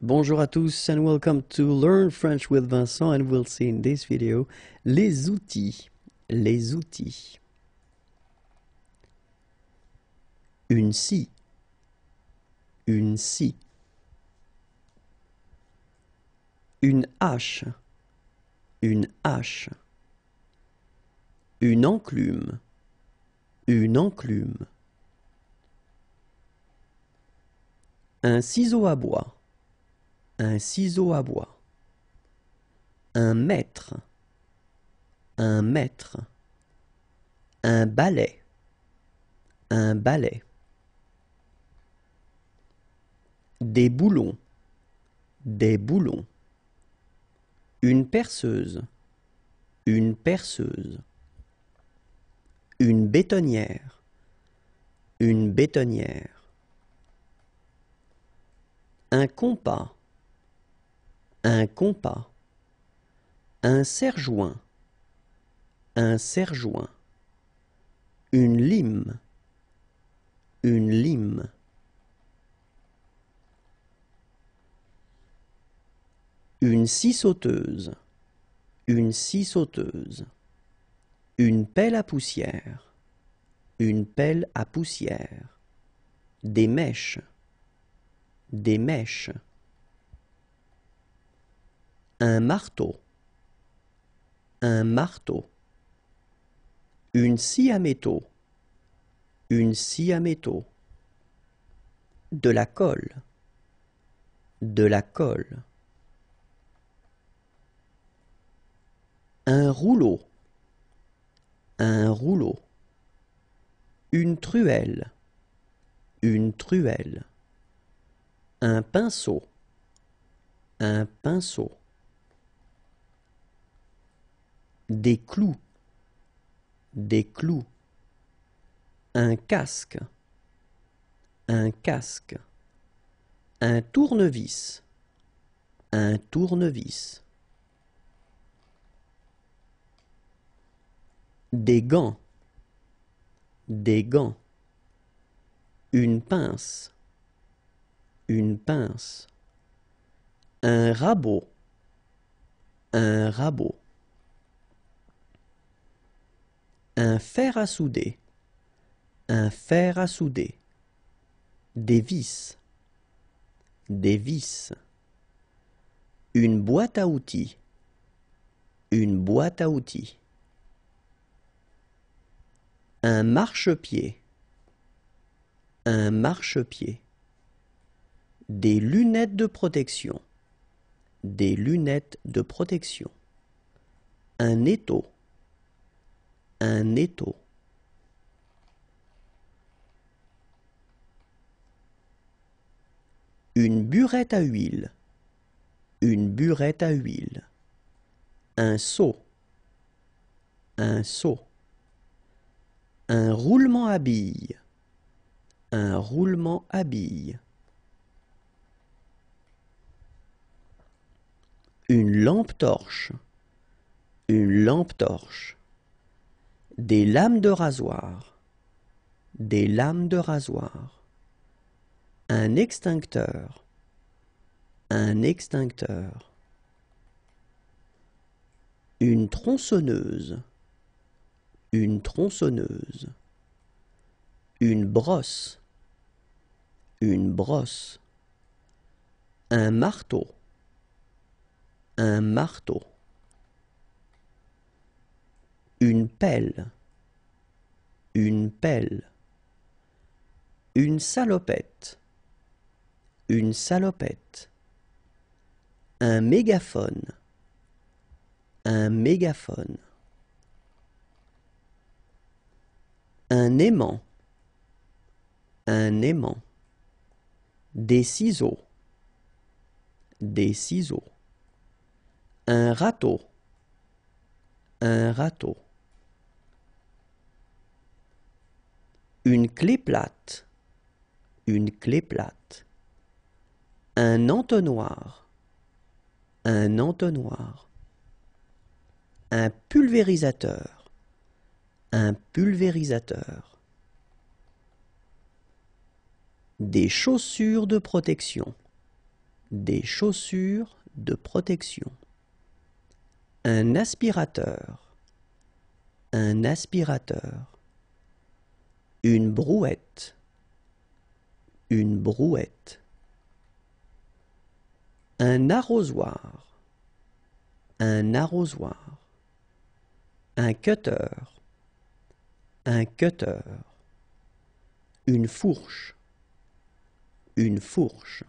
Bonjour à tous and welcome to Learn French with Vincent, and we'll see in this video les outils. Les outils. Une scie. Une scie. Une hache. Une hache. Une enclume. Une enclume. Un ciseau à bois. Un ciseau à bois. Un mètre. Un mètre. Un balai. Un balai. Des boulons. Des boulons. Une perceuse. Une perceuse. Une bétonnière. Une bétonnière. Un compas. Un compas. Un serre-joint. Un serre-joint. Une lime. Une lime. Une scie sauteuse. Une scie sauteuse. Une pelle à poussière. Une pelle à poussière. Des mèches. Des mèches. Un marteau. Un marteau. Une scie à métaux. Une scie à métaux. De la colle. De la colle. Un rouleau. Un rouleau. Une truelle. Une truelle. Un pinceau. Un pinceau. Des clous. Des clous. Un casque. Un casque. Un tournevis. Un tournevis. Des gants. Des gants. Une pince. Une pince. Un rabot. Un rabot. Un fer à souder. Un fer à souder. Des vis. Des vis. Une boîte à outils. Une boîte à outils. Un marchepied. Un marchepied. Des lunettes de protection. Des lunettes de protection. Un étau. Un étau. Une burette à huile. Une burette à huile. Un seau. Un seau. Un roulement à billes. Un roulement à billes. Une lampe torche. Une lampe torche. Des lames de rasoir. Des lames de rasoir. Un extincteur. Un extincteur. Une tronçonneuse. Une tronçonneuse. Une brosse. Une brosse. Un marteau. Un marteau. Une pelle. Une pelle. Une salopette. Une salopette. Un mégaphone. Un mégaphone. Un aimant. Un aimant. Des ciseaux. Des ciseaux. Un râteau. Un râteau. Une clé plate. Une clé plate. Un entonnoir. Un entonnoir. Un pulvérisateur. Un pulvérisateur. Des chaussures de protection. des chaussures de protection. Un aspirateur, un aspirateur. Une brouette, une brouette. Un arrosoir, un arrosoir. Un cutter, un cutter. Une fourche, une fourche.